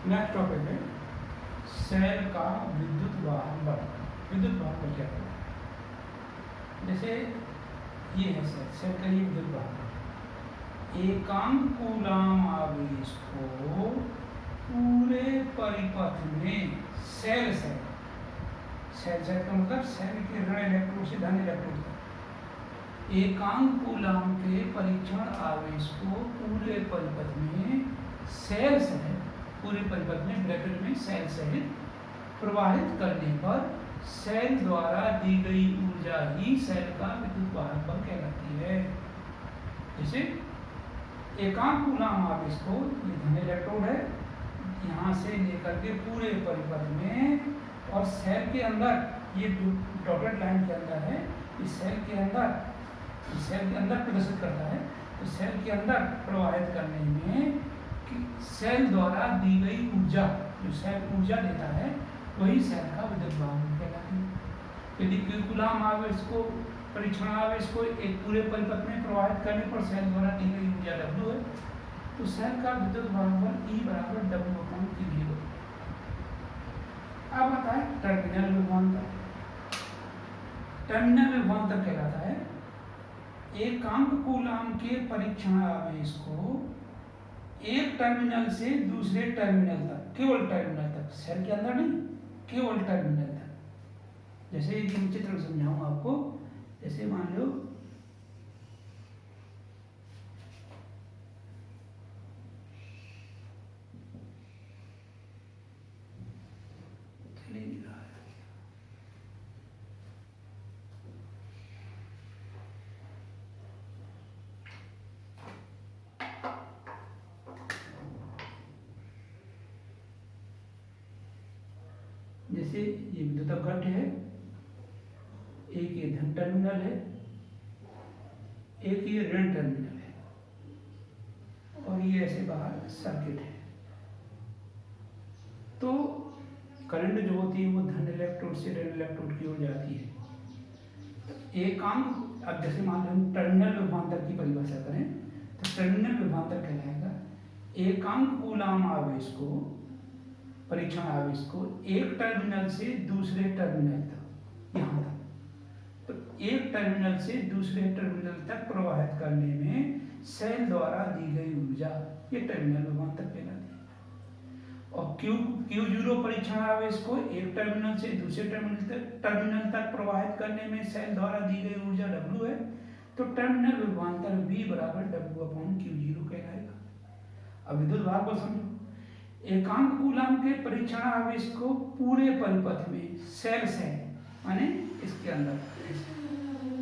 Next topic है cell का विद्युत वाहन बल। विद्युत वाहन बल क्या होता है? जैसे ये है सेल का ये विद्युत वाहन बल। एकांक कूलाम आवेश को पूरे परिपथ में सेल सेल का मतलब सेल के ऋण इलेक्ट्रोड से धन इलेक्ट्रोड तक एकांक कूलाम के परीक्षण आवेश को पूरे परिपथ में सेल सहित पूरे परिपथ में ब्रैकेट में सेल सहित प्रवाहित करने पर सेल द्वारा दी गई ऊर्जा ही सेल का विद्युत वाहक बल कहलाती है। जैसे एकांक कूलाम आवेश को, ये धन इलेक्ट्रोड है, यहाँ से लेकर के पूरे परिपथ में और सेल के अंदर ये डॉटेड लाइन के अंदर है, इस सेल के अंदर प्रदर्शित करता है। तो सेल के अंदर प्रवाहित करने में सेल द्वारा दी गई ऊर्जा, जो सेल ऊर्जा देता है वही सेल का विद्युत वाहक कहलाती है। यदि कूलाम आवेश को, परीक्षण आवेश को एक पूरे परिपथ में प्रवाहित करने पर सेल द्वारा दी गई ऊर्जा W है, तो सेल का विद्युत वाहक बल E बराबर W/Q है। अब आता है टर्मिनल विभवांतर। टर्मिनल विभवांतर कहलाता है एकांक कूलाम के परीक्षण आवेश को एक टर्मिनल से दूसरे टर्मिनल तक, केवल टर्मिनल तक, सेल के अंदर नहीं, केवल टर्मिनल तक। जैसे एक चित्र समझाऊं आपको। जैसे मान लो जैसे ये विद्युत अपघट्ट है, एक ये धन टर्मिनल है, एक ये ऋण टर्मिनल है, और ये ऐसे बाहर सर्किट है। तो करंट जो होती है वो धन इलेक्ट्रोड से ऋण इलेक्ट्रोड की ओर जाती है। तो एकांक, अब जैसे मान लो हम टर्मिनल विभवांतर की परिभाषा करें तो टर्मिनल विभवांतर कहलाएगा एकांक कूलाम आवेश को, परीक्षण आवेश को एक टर्मिनल से दूसरे टर्मिनल तक, यहाँ तक, तो एक टर्मिनल से दूसरे टर्मिनल तक प्रवाहित करने में सेल द्वारा दी गई ऊर्जा, ये टर्मिनल विभवांतर कहलाती है। और Q0 परीक्षण आवेश को एक टर्मिनल से दूसरे टर्मिनल तक प्रवाहित करने में सेल द्वारा दी गई ऊर्जा W है, तो टर्मिनल विभवांतर V बराबर W/Q0 कहलाएगा। अब विद्युत वाहक बल समझो। एकांक कूलाम के परीक्षण आवेश को पूरे परिपथ में सेल सहित, माने इसके अंदर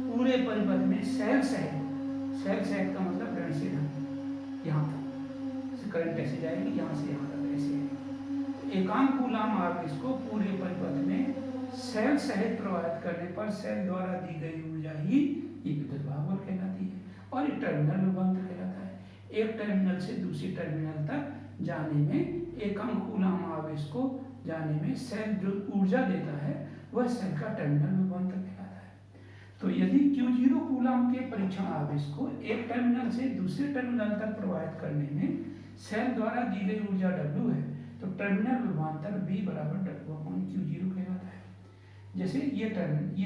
पूरे परिपथ में सेल सहित का मतलब ऋण से धन, यहाँ तक करंट ऐसे जाएगी, यहाँ से यहाँ तक ऐसे है। एकांक कूलाम आवेश को पूरे परिपथ में सेल सहित प्रवाहित करने पर सेल द्वारा दी गई ऊर्जा ही ये विद्युत वाहक बल कहलाती है। और ये टर्मिनल विभवांतर कहलाता है एक टर्मिनल से दूसरे टर्मिनल तक जाने में, एकांक कूलाम आवेश को जाने में सेल जो ऊर्जा देता है वह सेल का टर्मिनल विभवांतर कहलाता है। तो यदि Q0 कूलाम के परीक्षण आवेश को एक टर्मिनल से दूसरे टर्मिनल तक प्रवाहित करने में सेल द्वारा दी गई ऊर्जा W है, तो टर्मिनल विभवांतर V बराबर W/Q0 कहलाता है। जैसे ये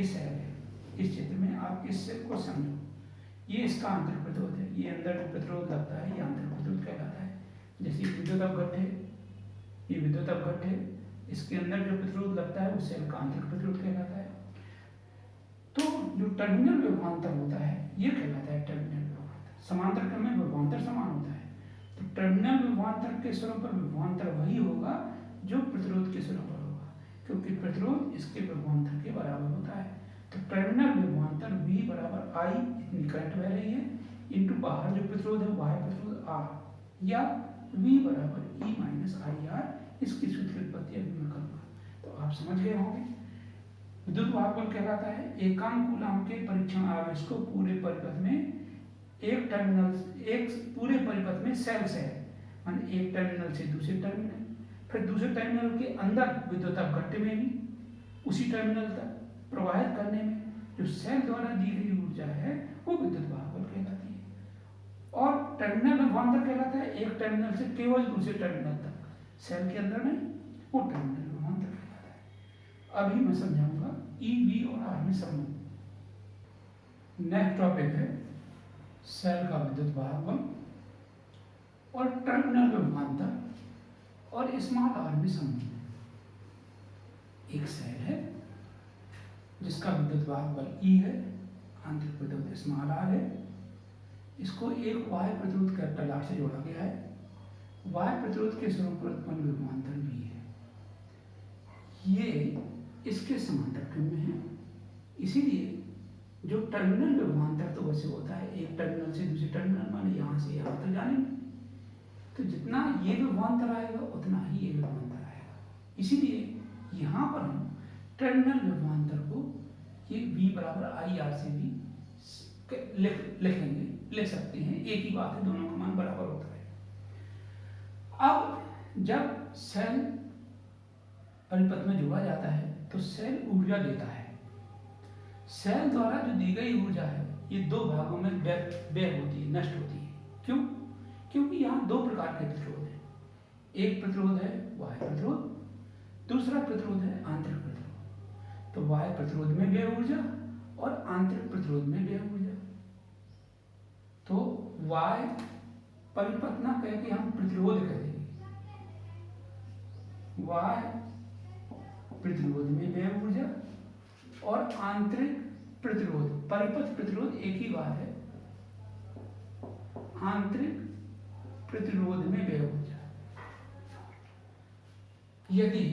सेल है, इस चित्र में आप इस सेल को समझो, ये इसका आंतरिक प्रतिरोध है, ये अंदर जो प्रतिरोध लगता है ये आंतरिक प्रतिरोध कहलाता है। जैसे विद्युत अपघट्ट है, ये विद्युत अपघट्ट है, इसके अंदर जो प्रतिरोध लगता है वो सेल का आंतरिक प्रतिरोध कहलाता है। तो जो टर्मिनल विभवांतर होता है ये कहलाता है टर्मिनल विभवांतर। समांतर क्रम में विभवांतर समान होता है, तो टर्मिनल विभवांतर के स्वरूप पर विभवांतर वही होगा जो प्रतिरोध के स्वरूप पर होगा, क्योंकि प्रतिरोध इसके विभवांतर के बराबर होता है। तो टर्मिनल विभवांतर V बराबर I, इतनी करंट बह रही है, इंटू बाहर जो प्रतिरोध है बाह्य प्रतिरोध R, या V बराबर E माइनस IR, इसकी सूत्र उत्पत्ति अभी मैं करूँगा, तो आप समझ गए होंगे। विद्युत वाहक बल कहलाता है एकांक कूलाम के परीक्षण आवेश को पूरे परिपथ में पूरे परिपथ में सेल से, माने एक टर्मिनल से दूसरे टर्मिनल, फिर दूसरे टर्मिनल के अंदर विद्युत अपघट्ट में भी उसी टर्मिनल तक प्रवाहित करने में जो सेल द्वारा दी गई ऊर्जा है वो विद्युत वाहक बल कहलाती है। और टर्मिनल विभवांतर कहलाता है एक टर्मिनल से केवल दूसरे टर्मिनल तक, सेल के अंदर नहीं, वो टर्मिनल विभवांतर कहलाता है। अभी मैं समझाऊंगा ई, वी और आर में संबंध। नेक्स्ट टॉपिक है सेल का विद्युत वाहक बल और टर्मिनल विभवांतर और स्मॉल आर में संबंध। एक सेल है जिसका विद्युत वाहक बल ई है, आंतरिक प्रतिरोध स्मॉल आर है। इसको एक बाह्य प्रतिरोध कैपिटल आर से जोड़ा गया है। बाह्य प्रतिरोध के स्वरूप पर उत्पन्न विभवांतर भी है। ये इसके समांतर क्रम में है, इसीलिए जो टर्मिनल विभवांतर तो वैसे होता है एक टर्मिनल से दूसरे टर्मिनल, माने यहाँ से यहाँ तक जाने में, तो जितना ये विभवांतर आएगा उतना ही ये विभवांतर आएगा। इसीलिए यहाँ पर हम टर्मिनल विभवांतर को ये V बराबर आई आर से भी लिख सकते हैं। एक ही बात है, दोनों का मान बराबर होता है। अब जब सेल परिपथ में जोड़ा जाता है तो सेल ऊर्जा देता है। सेल द्वारा जो दी गई ऊर्जा है ये दो भागों में व्यय होती है, नष्ट होती है। क्यों? क्योंकि यहाँ दो प्रकार के प्रतिरोध हैं। एक प्रतिरोध है बाह्य प्रतिरोध, दूसरा प्रतिरोध है आंतरिक प्रतिरोध। तो बाह्य प्रतिरोध में व्यय ऊर्जा और आंतरिक प्रतिरोध में व्यय ऊर्जा। तो वाय परिपथ ना कह के हम प्रतिरोध कह देंगे। वाय प्रतिरोध में व्यय ऊर्जा और आंतरिक प्रतिरोध, परिपथ प्रतिरोध एक ही बात है, आंतरिक प्रतिरोध में व्यय ऊर्जा। यदि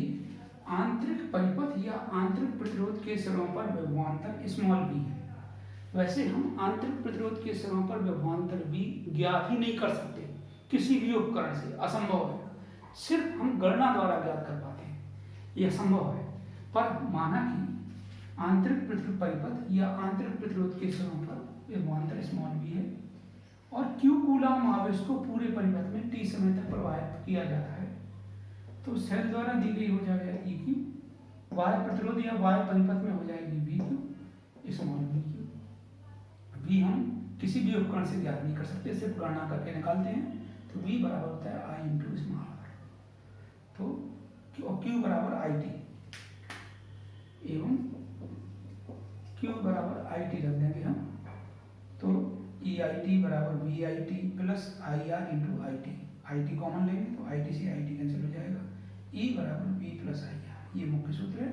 आंतरिक परिपथ या आंतरिक प्रतिरोध के सिरों पर विभवांतर स्मॉल v है, वैसे हम आंतरिक प्रतिरोध के सिरों पर विभवांतर v ज्ञात ही नहीं कर सकते किसी भी उपकरण से, असंभव है। सिर्फ हम गणना द्वारा ज्ञात कर पाते हैं, यह संभव है। पर माना कि आंतरिक प्रतिरोध परिपथ या आंतरिक प्रतिरोध के सिरों पर विभवांतर स्मॉल v है और Q कूलम आवेश को पूरे परिपथ में t समय तक प्रवाहित किया जाता है, तो सेल द्वारा दी गई ऊर्जा जाएगी Q, बाह्य प्रतिरोध या बाह्य परिपथ में हो जाएगी VQ स्मॉल VQ। V हम किसी भी उपकरण से ज्ञात नहीं कर सकते, सिर्फ गणना करके निकालते हैं। तो V बराबर होता है I इंटू स्मॉल r। तो Q बराबर IT एवं Q बराबर IT रख देंगे हम। तो EIT बराबर VIT plus IR into IT। IT common लेंगे तो IT से IT कैंसिल हो जाएगा। E बराबर V प्लस IR, ये मुख्य सूत्र है।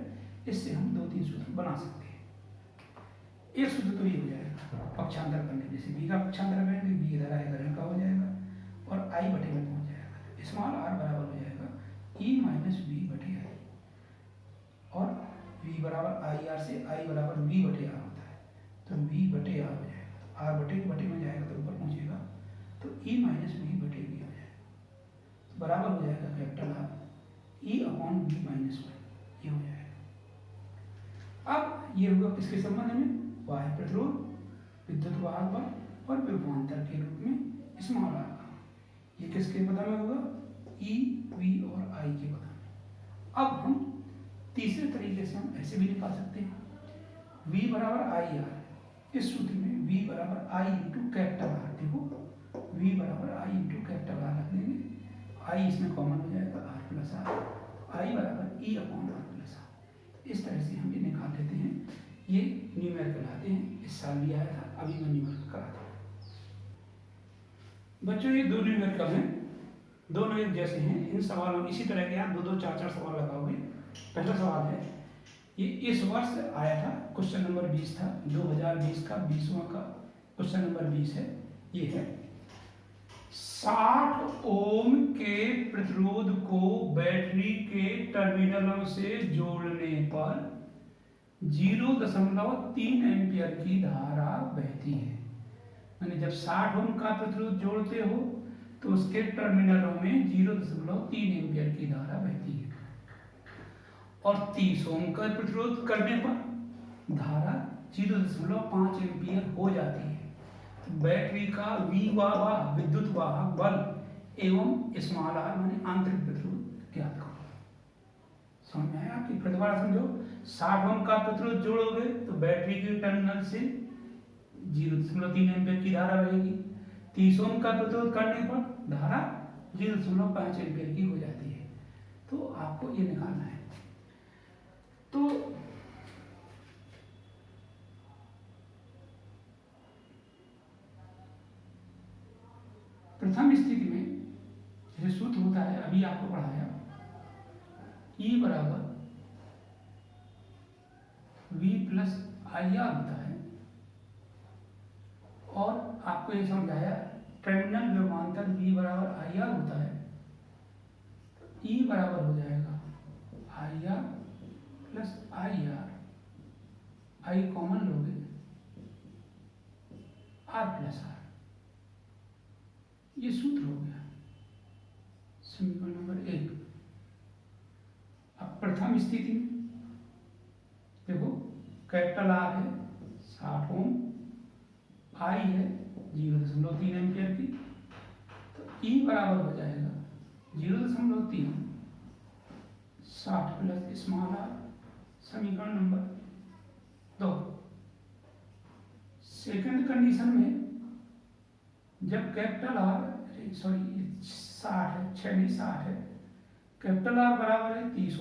इससे हम 2-3 सूत्र बना सकते हैं। एक सूत्र तो ये हो जाएगा पक्षांतर करने, जैसे V का पक्षांतर करेंगे V इधर आएगा, ऋण का हो जाएगा और I बटे में पहुंच जाएगा। स्मॉल r बराबर हो जाएगा E माइनस V बटे I और V बराबर IR से I बराबर V बटे R होता है, तो V बटे R हो जाएगा। R बटे में जाएगा तो ऊपर पहुंचेगा, तो E माइनस V बटे V हो जाएगा, तो बराबर हो जाएगा capital R E upon V minus 1, ये हो जाएगा। अब ये होगा किसके संबंध में? बाह्य प्रतिरोध, विद्युत वाहक बल और विभवांतर के रूप में स्मॉल r का। ये किसके पद में होगा? E, V और I के पद में। अब हम तीसरे तरीके से हम ऐसे भी निकाल सकते हैं, V बराबर आई आर। इस सूत्र में V बराबर I इंटू कैपिटल R। देखो V बराबर I इंटू कैपिटल R रख देंगे, I इसमें कॉमन हो जाएगा R प्लस R, I बराबर E upon R plus R। इस तरह से हम ये निकाल लेते हैं। ये न्यूमेरिकल कहलाते हैं, इस साल भी आया था, अभी मैं न्यूमेरिकल कराता हूँ। बच्चों ये दो न्यूमेरिकल हैं, दोनों एक जैसे हैं। इन सवालों इसी तरह के यहाँ 2-2, 4-4 सवाल लगा हुए। पहला सवाल है, ये इस वर्ष आया था, क्वेश्चन नंबर 20 था, 2020 का 20वां का क्वेश्चन नंबर 20 है। ये है 60 ओम के प्रतिरोध को बैटरी के टर्मिनलों से जोड़ने पर 0.3 एम्पियर की धारा बहती है। यानी जब 60 ओम का प्रतिरोध जोड़ते हो तो उसके टर्मिनलों में 0.3 एम्पियर की धारा बहती है और 30 ओम का प्रतिरोध करने पर धारा 0.5 एम्पियर हो जाती है। तो बैटरी का विद्युत वाहक बल एवं स्मॉल r माने आंतरिक प्रतिरोध ज्ञात करो। समझ में आया? आपकी फिर दोबारा समझो, 60 ओम का प्रतिरोध जोड़ोगे तो बैटरी के टर्मिनल से 0.3 एम्पियर की धारा बहेगी। 30 ओम का प्रतिरोध करने पर धारा 0.5 एम्पियर की हो जाती है। तो आपको ये निकालना है। तो प्रथम स्थिति में जैसे सूत्र होता है, अभी आपको पढ़ाया, E बराबर V प्लस आई आर होता है, और आपको ये समझाया टर्मिनल विभवांतर V बराबर आई आर होता है, तो E बराबर हो जाएगा I R plus I R, I common लोगे, आर प्लस आर, ये सूत्र हो गया समीकरण नंबर 1। अब प्रथम स्थिति में देखो कैपिटल आर है 60 ओम, आई है 0.3 एम्पियर की, तो ई बराबर हो जाएगा 0.3 60 प्लस स्मॉल आर, समीकरण नंबर 2। सेकंड कंडीशन में जब कैपिटल आर, सॉरी 60 है, 6 नहीं 60 है, कैपिटल आर बराबर है 30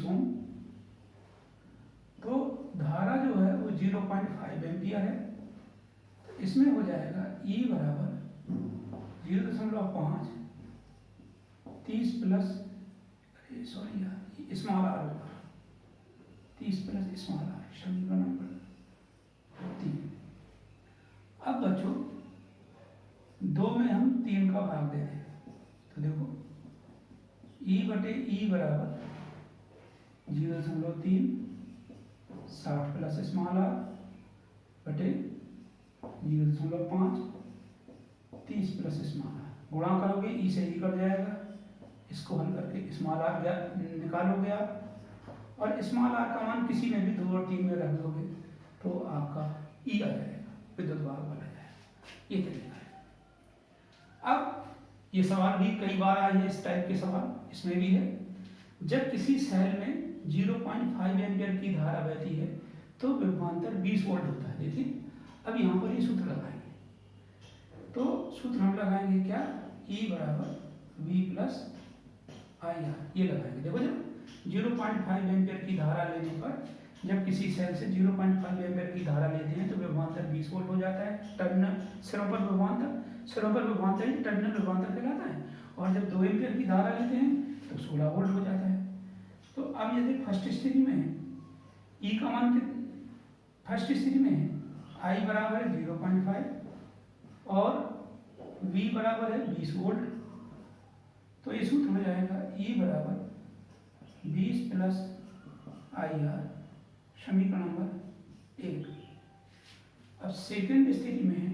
ओम, तो धारा जो है वो 0.5 एम्पियर है, तो इसमें हो जाएगा E बराबर 0.5 30 प्लस, सॉरी यार स्मॉल आर होगा, 30 प्लस स्मॉल आर, समीकरण नंबर 3। अब बच्चों 2 में हम 3 का भाग दे दें, तो देखो E बटे E बराबर 0.3 60 प्लस स्मॉल आर बटे 0.5 30 प्लस स्मॉल आर, गुणा करोगे E से ही कट जाएगा, इसको हल करके स्मॉल आर निकालोगे आप, और स्मॉल आर का मान किसी में भी 2 और 3 में रख दोगे तो आपका E आ जाएगा, विद्युत भाग वाला जाएगा। ये तरीका है। अब ये सवाल भी कई बार आए हैं, इस टाइप के सवाल इसमें भी है। जब किसी सेल में 0.5 एम्पियर की धारा बहती है तो विभवांतर 20 वोल्ट होता है। देखिए अब यहाँ पर ये सूत्र लगाएंगे, तो सूत्र हम लगाएंगे क्या, E बराबर V प्लस आई आर, ये लगाएंगे। देखो जब 0.5 एम्पियर की धारा लेने पर, जब किसी सेल से 0.5 एम्पियर की धारा लेते हैं तो विभवांतर 20 वोल्ट हो जाता है, टर्मिनल सिरों पर विभवांतर ही टर्मिनल विभवांतर कहलाता है, और जब 2 एम्पियर की धारा लेते हैं तो 16 वोल्ट हो जाता है। तो अब यदि फर्स्ट स्थिति में E का मान फर्स्ट स्थिति में I बराबर है 0.5 और V बराबर है 20 वोल्ट, तो ये सूत्र हो जाएगा E बराबर 20 प्लस आई आर, समीकरण नंबर 1। अब सेकंड स्थिति में है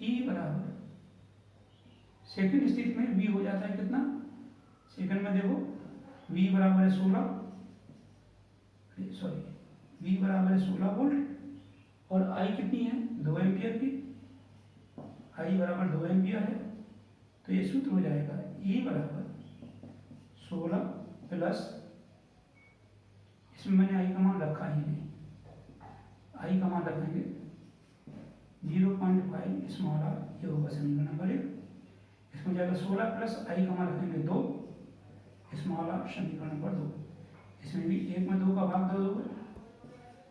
E बराबर, सेकंड स्थिति में V हो जाता है कितना, सेकंड में देखो V बराबर है 16, सॉरी V बराबर है 16 वोल्ट, और I कितनी है 2 एम्पियर की, I बराबर 2 एम्पियर है, तो ये सूत्र हो जाएगा E बराबर 16 प्लस, इसमें मैंने I का मान रखा ही नहीं, I का मान रखेंगे 0.5 स्मॉल आर, ये होगा समीकरण नंबर 1। इसमें जाएगा 16 प्लस I का मान रखेंगे 2 स्मॉल आर, समीकरण नंबर 2। इसमें भी 1 में 2 का भाग दे दोगे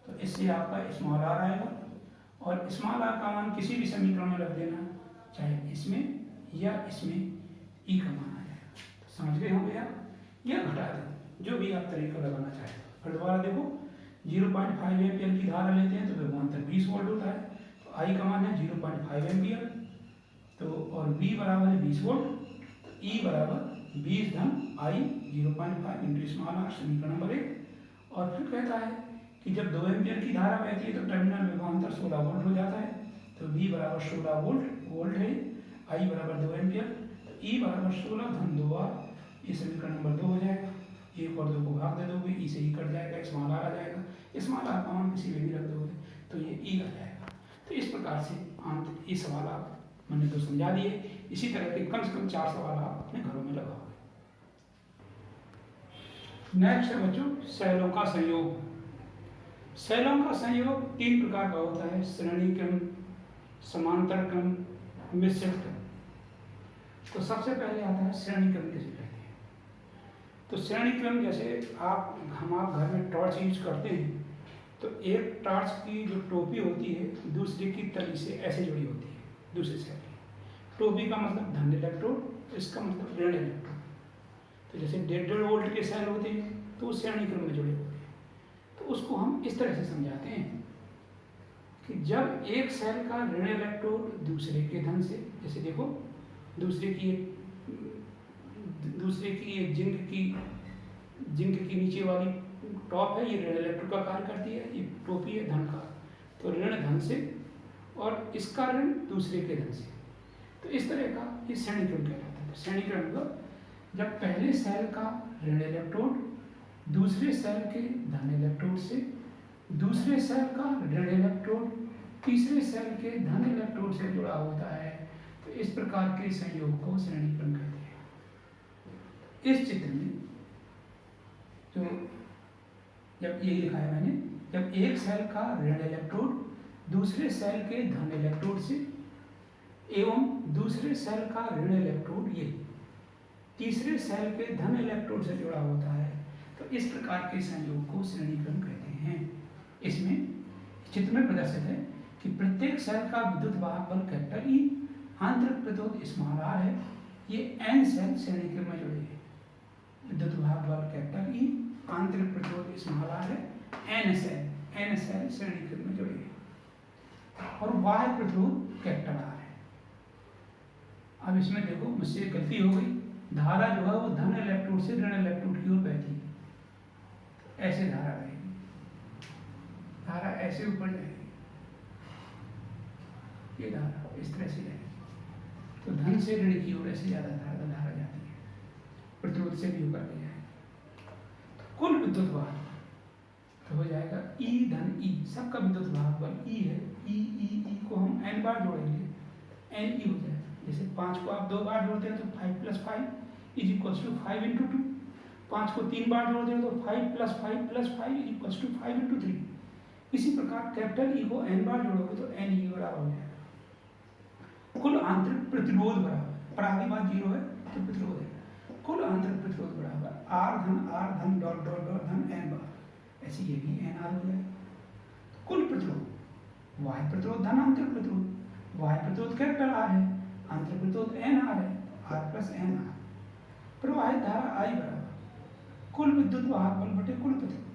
तो इससे आपका स्मॉल आर आएगा, और स्मॉल आर का मान किसी भी समीकरण में रख देना, चाहे इसमें या इसमें E का मान आ जाएगा। तो समझ गए होंगे आप, या घटा दें, जो भी आप तरीका लगाना चाहें। फिर दोबारा देखो 0.5 एम्पियर की धारा लेते हैं तो विभवांतर 20 वोल्ट होता है, तो I का मान है 0.5 एम्पियर, तो और V बराबर है 20 वोल्ट, तो E बराबर 20 धन I 0.5 इंटू स्मॉल आर, समीकरण नंबर 1। और फिर कहता है कि जब 2 एम्पियर की धारा बहती है तो टर्मिनल विभवांतर 16 वोल्ट हो जाता है, तो V बराबर 16 वोल्ट है, I बराबर 2 एम्पियर, तो E बराबर 16 धन 2R, ये समीकरण नंबर 2 हो जाएगा। 1 और 2 को भाग दे दोगे, E से ही कट जाएगा, स्मॉल आर आ जाएगा, स्मॉल आर का मान किसी में भी रख दोगे तो ये E आ जाएगा। तो इस प्रकार से ये सवाल आप मैंने तो समझा दिए, इसी तरह के कम से कम 4 सवाल आप अपने घरों में लगाओगे। नेक्स्ट है बच्चों सेलों का संयोग। सेलों का संयोग 3 प्रकार का होता है, श्रेणी क्रम, समांतर क्रम, मिश्रित क्रम। तो सबसे पहले आता है श्रेणी क्रम किसे कहते हैं। तो श्रेणी क्रम जैसे हम आप घर में टॉर्च यूज करते हैं, तो एक टॉर्च की जो टोपी होती है दूसरे की तली से ऐसे जुड़ी होती है दूसरे सेल की। टोपी का मतलब धन इलेक्ट्रोड, इसका मतलब ऋण इलेक्ट्रोड। तो जैसे 1.5 वोल्ट के सेल होते हैं तो उस श्रेणी क्रम में जुड़े होते हैं। तो उसको हम इस तरह से समझाते हैं कि जब एक सेल का ऋण इलेक्ट्रोड दूसरे के धन से, जैसे देखो दूसरे की एक जिंक की नीचे वाली टॉप है, ये ऋण इलेक्ट्रोड का कार्य करती है, ये टोपी है धन का, तो ऋण धन से और इसका ऋण दूसरे के धन से। तो इस तरह का ये श्रेणी क्रम कहलाता है। श्रेणी क्रम मतलब जब पहले सेल का ऋण इलेक्ट्रोड दूसरे सेल के धन इलेक्ट्रोड से, दूसरे सेल का ऋण इलेक्ट्रोड तीसरे सेल के धन इलेक्ट्रोड से जुड़ा होता है, तो इस प्रकार के संयोग को श्रेणी क्रम कहते हैं। इस चित्र में जो जब यही लिखा है मैंने, जब एक सेल का ऋण इलेक्ट्रोड दूसरे सेल के धन इलेक्ट्रोड से एवं दूसरे सेल का ऋण इलेक्ट्रोड ये तीसरे सेल के धन इलेक्ट्रोड से जुड़ा होता है, तो इस प्रकार के संयोग को श्रेणी क्रम कहते हैं। इसमें चित्र में प्रदर्शित है कि प्रत्येक सेल का विद्युत वाहक बल कैपिटल ई, आंतरिक प्रतिरोध स्मॉल आर है। ये एन सेल श्रेणी क्रम में जुड़े हैं। विद्युत वाहक बल कैपिटल ई, आंतरिक प्रतिरोध स्मॉल आर है, एन सेल श्रेणी क्रम में जुड़े हैं और बाह्य प्रतिरोध कैपिटल आर है। अब इसमें देखो मुझसे गलती हो गई, धारा जो है वो धन इलेक्ट्रोड से ऋण इलेक्ट्रोड की ओर बहती है, ऐसे धारा रहेगी, धारा ऐसे ऊपर जाएगी, ये धारा इस तरह से जाएगी, तो धन से ऋण की ओर ऐसे ज्यादा धारा जाती है, प्रतिरोध से भी होकर के जाएगी। तो कुल विद्युत वाहक तो हो जाएगा ई धन ई, सबका विद्युत वाहक बल ई है, ई को हम n बार जोड़ेंगे, n ई हो जाएगा। जैसे 5 को आप 2 बार जोड़ते हैं तो 5 + 5 इज इक्वल टू 5 × 2। 5 को 3 बार जोड़ते हैं तो 5 + 5 + 5 इज इक्वल टू 5 × 3। इसी प्रकार कैपिटल ई को n बार जोड़ोगे तो n ई बराबर हो जाएगा। कुल आंतरिक प्रतिरोध बराबर, परागी बात 0 है तो प्रतिरोध है, कुल आंतरिक प्रतिरोध बराबर आर धन डॉट डॉट डॉट धन n बार, ऐसे ये भी n आर हो जाएगा। कुल प्रतिरोध वाह्य प्रतिरोध धन आंतरिक प्रतिरोध, वाह्य प्रतिरोध कैपिटल आर है, आंतरिक प्रतिरोध एन आर है, आर प्लस एन आर। प्रवाहित धारा आई बराबर कुल विद्युत वाहक बल बटे कुल प्रतिरोध।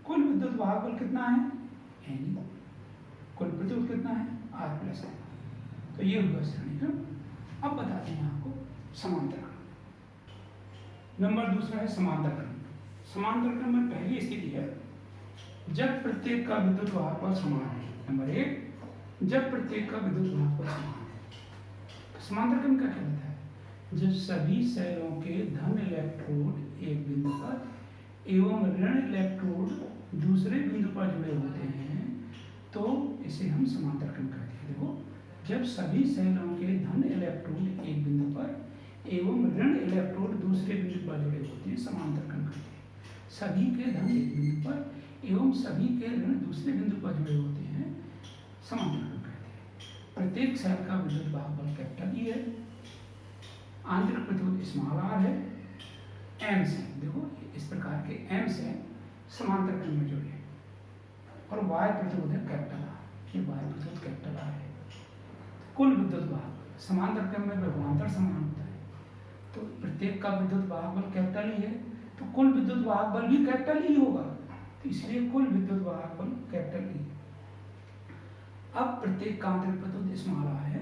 कुल विद्युत वाहक बल कितना है एन, कुल प्रतिरोध कितना है आर प्लस एन। तो ये हुआ श्रेणी क्रम। अब बताते हैं आपको समांतर क्रम। नंबर दूसरा है समांतर क्रम। समांतर क्रम में पहली स्थिति है जब प्रत्येक का विद्युत वाहक बल समान है। नंबर 1, जब प्रत्येक का विद्युत वाहक बल समान है। समांतर क्रम क्या कहता है? जब सभी सेलों के धन इलेक्ट्रोड एक बिंदु पर एवं ऋण इलेक्ट्रोड दूसरे बिंदु पर जुड़े होते हैं तो इसे हम समांतर क्रम कहते हैं। देखो, जब सभी सेलों के धन इलेक्ट्रोड एक बिंदु पर एवं ऋण इलेक्ट्रोड दूसरे बिंदु पर जुड़े होते हैं, समांतर क्रम कहते हैं। सभी के धन एक बिंदु पर एवं सभी के ऋण दूसरे बिंदु पर जुड़े होते हैं, समांतर क्रम कहते हैं। प्रत्येक सेल का विद्युत वाहक बल कैपिटल ई है, आंतरिक प्रतिरोध स्मॉल आर है, एम से, देखो इस प्रकार के एम से समांतर क्रम में जुड़े हैं और वाय प्रतिरोध है कैपिटल आर, ये वाय प्रतिरोध कैपिटल आर है। कुल विद्युत वाहक समांतर क्रम में विभवांतर समान होता है, तो प्रत्येक का विद्युत वाहक बल कैपिटल ई है तो कुल विद्युत वाहक बल भी कैपिटल ई होगा, तो इसलिए कुल विद्युत वाहक बल कैपिटल ई। अब प्रत्येक का आंतरिक प्रतिरोध स्मॉल आर है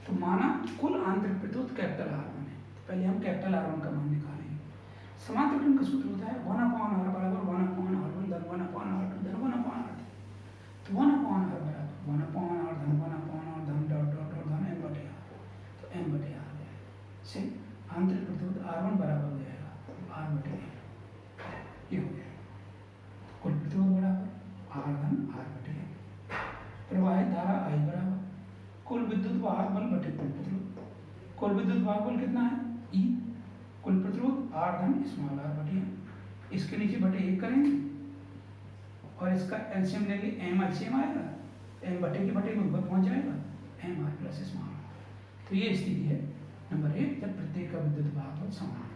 तो माना कुल आंतरिक प्रतिरोध कैपिटल आर वन है, तो पहले हम कैपिटल आर वन का मान निकालेंगे। समांतर क्रम का सूत्र होता है 1/r बराबर 1/r1 धन 1/r2 धन 1/r3। तो 1/r बराबर 1/r धन 1/r धन डॉट डॉट डॉट धन m/r, तो m/r से आंतरिक प्रतिरोध r1 बराबर हो जाएगा r/m, ये हो गया। कुल प्रतिरोध बराबर r धन r/m। प्रवाहित धारा I बराबर कुल विद्युत वाहक बल बटे कुल प्रतिरोध। कुल विद्युत वाहक बल कितना है E, कुल प्रतिरोध R धन स्मॉल r बटे m। इसके नीचे बटे 1 करेंगे और इसका एलसीएम लेंगे, m एलसीएम आएगा, m बटे के बटे में ऊपर पहुंच जाएगा, m r plus small r। तो ये स्थिति है नंबर 1 जब प्रत्येक का विद्युत भागफल समान है,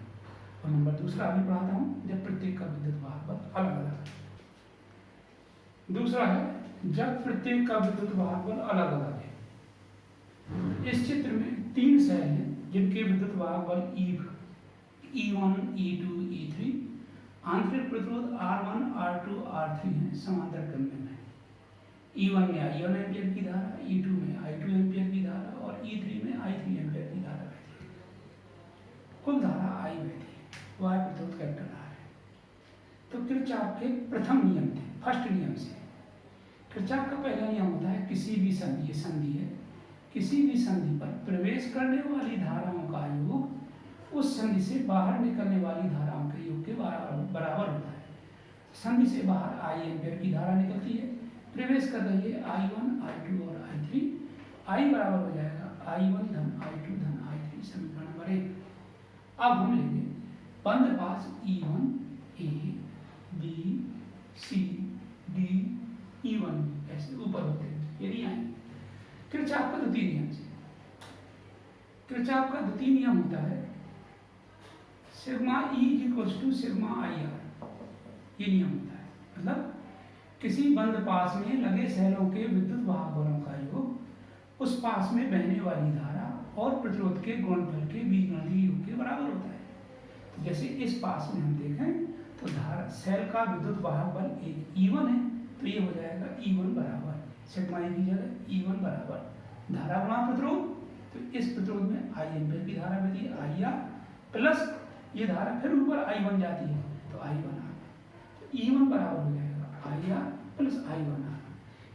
और नंबर दूसरा अभी पढ़ाता हूँ जब प्रत्येक का विद्युत भागफल अलग अलग है। दूसरा है जब प्रत्येक का विद्युत भागफल अलग अलग है। इस चित्र में 3 सेल हैं जिनके विद्युत भागफल E1, E2, E3, आंतरिक प्रतिरोध R1, R2, R3 है समांतर क्रम में। E1 में I1 एम्पियर की धारा, E2 में I2 एम्पियर की धारा और E3 में I3 एम्पियर की धारा बहती है। कुल धारा I बहती है, वह प्रतिरोध कैपिटल R है। तो किरचॉफ के प्रथम नियम थे, फर्स्ट नियम से किरचॉफ का पहला नियम होता है किसी भी संधि, ये संधि है, किसी भी संधि पर प्रवेश करने वाली धाराओं का योग उस संधि से बाहर निकलने वाली धाराओं के योग के बराबर होता है। संधि से बाहर I एम्पियर की धारा निकलती है, प्रवेश कर रही है I1, I2 और I3। I बराबर हो जाएगा I1 धन I2 धन I3, समीकरण नंबर 1। अब हम लेंगे बंद पास E1, A, B, C, D, E1 ऐसे ऊपर होते हैं, यदि आए किरचॉफ का द्वितीय नियम से। किरचॉफ का द्वितीय नियम होता है sigma E equals to sigma IR, ये नियम होता है। मतलब किसी बंद पास में लगे सेलों के विद्युत भागफलों का योग उस पास में बहने वाली धारा और प्रतिरोध के गुणनफल के बीजगणितीय योग के बराबर होता है। तो जैसे इस पास में हम देखें तो धारा सेल का विद्युत भागफल एक E1 है, तो ये हो जाएगा E1 बराबर सिग्मा E की जगह E1 बराबर धारा गुणा प्रतिरोध। तो इस प्रतिरोध में I एम्पियर की धारा बहती है IR प्लस ये धारा फिर ऊपर I बन जाती है, तो I बना, तो E1 बराबर हो जाएगा IR प्लस I1R।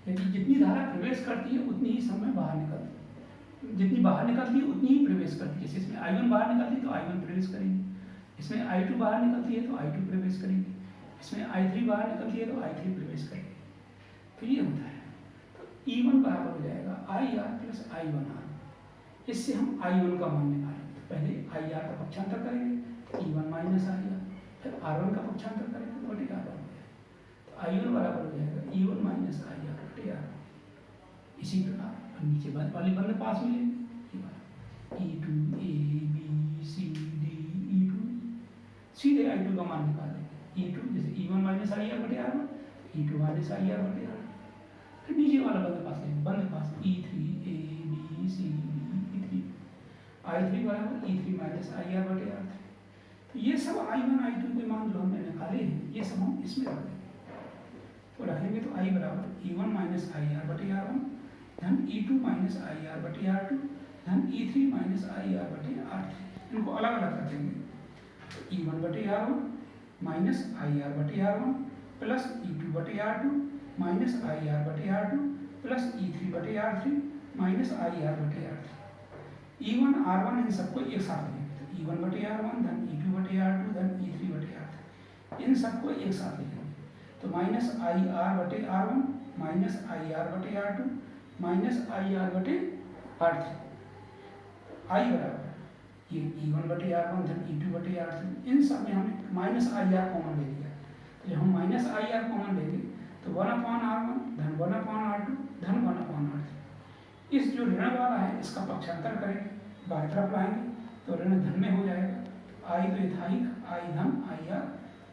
यदि जितनी धारा प्रवेश करती है उतनी ही समय बाहर निकलती है, जितनी बाहर निकलती है उतनी ही प्रवेश करती है। जैसे इसमें I1 बाहर निकलती है तो I1 प्रवेश करेंगे, इसमें I2 बाहर निकलती है तो I2 प्रवेश करेंगे, इसमें I3 बाहर निकलती है तो I3 प्रवेश करेंगे। तो ये होता है, तो E1 बराबर हो जाएगा IR प्लस I1R। इससे हम I1 का मान निकालेंगे, तो पहले IR का पक्षांतर करेंगे E1 माइनस IR, फिर R1 का पक्षांतर करेंगे तो बटे R1। I1 बराबर हो जाएगा E1 माइनस IR बटे R। इसी प्रकार नीचे वाली बंद पास में E2, A, B, C, D, E2, सीधे I2 का मान निकालेंगे। E2 जैसे E1 माइनस IR बटे R1, E2 माइनस IR बटे R। फिर नीचे वाला बंद पास लेंगे, बंद पास E3, A, B, C, D, E3, I3 बराबर E3 माइनस IR बटे R। तो ये सब I1, I2 के मान जो हमने निकाले हैं ये सब हम इसमें रख देंगे। तो रखेंगे तो I बराबर E1 माइनस IR बटे R1 धन E2 माइनस IR बटे R2 धन E3 माइनस IR बटे R3। इनको अलग अलग कर देंगे, तो E1 बटे R1 माइनस IR बटे R1 प्लस E2 बटे R2 माइनस IR बटे R2 प्लस E3 बटे R3 माइनस IR बटे R3। E1 R1 इन सबको एक साथ लिखेंगे, तो E1 बटे R1 धन E2 बटे R2 धन E3 बटे R3, इन सबको एक साथ लिखेंगे। तो माइनस IR बटे R1 माइनस IR बटे R2 माइनस IR बटे R3। I बराबर ये E1 बटे R1 धन E2 बटे R3, इन सब में हमने माइनस IR कॉमन ले लिया। तो जब हम माइनस IR कॉमन लेंगे तो 1/R1 धन 1/R2 धन 1/R3। इस जो ऋण वाला है इसका पक्षांतर करेंगे, बाएं तरफ लाएंगे तो ऋण धन में हो जाएगा। I तो यथाइक I धन IR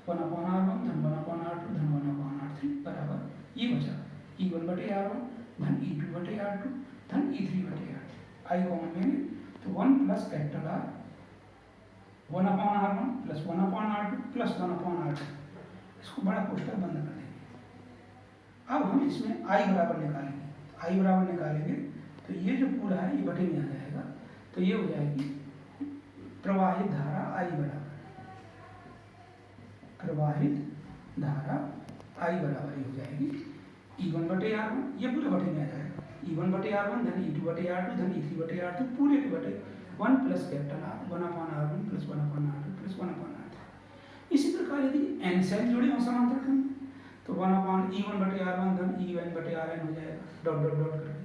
1/R1 धन 1/R2 धन 1/R3 बराबर ये बचा E1 बटे R1 धन E2 बटे R2 धन E3 बटे R3। I कॉमन लेंगे तो 1 plus capital R 1/R1 plus 1/R2 plus 1/R2, इसको बड़ा कोष्ठक बंद कर देंगे। अब हम इसमें I बराबर निकालेंगे, I बराबर निकालेंगे तो ये जो पूरा है ये बटे में आ जाएगा, तो ये हो जाएगी प्रवाहित धारा I बराबर, प्रवाहित धारा I बराबर हो जाएगी E1 बटे R1, ये पूरे बटे में आ जाएगा E1 बटे R1 धन E2 बटे R2 धन E3 बटे R2 पूरे के बटे 1 plus capital R 1/R1 plus 1/R2 plus 1/R3। इसी प्रकार यदि n सेल जुड़े हों समांतर क्रम में तो 1/E1 बटे R1 धन E1 बटे Rn हो जाएगा, डॉट डॉट डॉट करके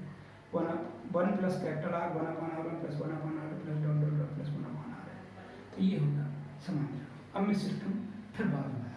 1 plus capital R 1/R1 plus 1/R2 plus dot dot dot plus 1/Rn। तो ये होगा समांतर। अब मैं सिस्टम फिर बाद में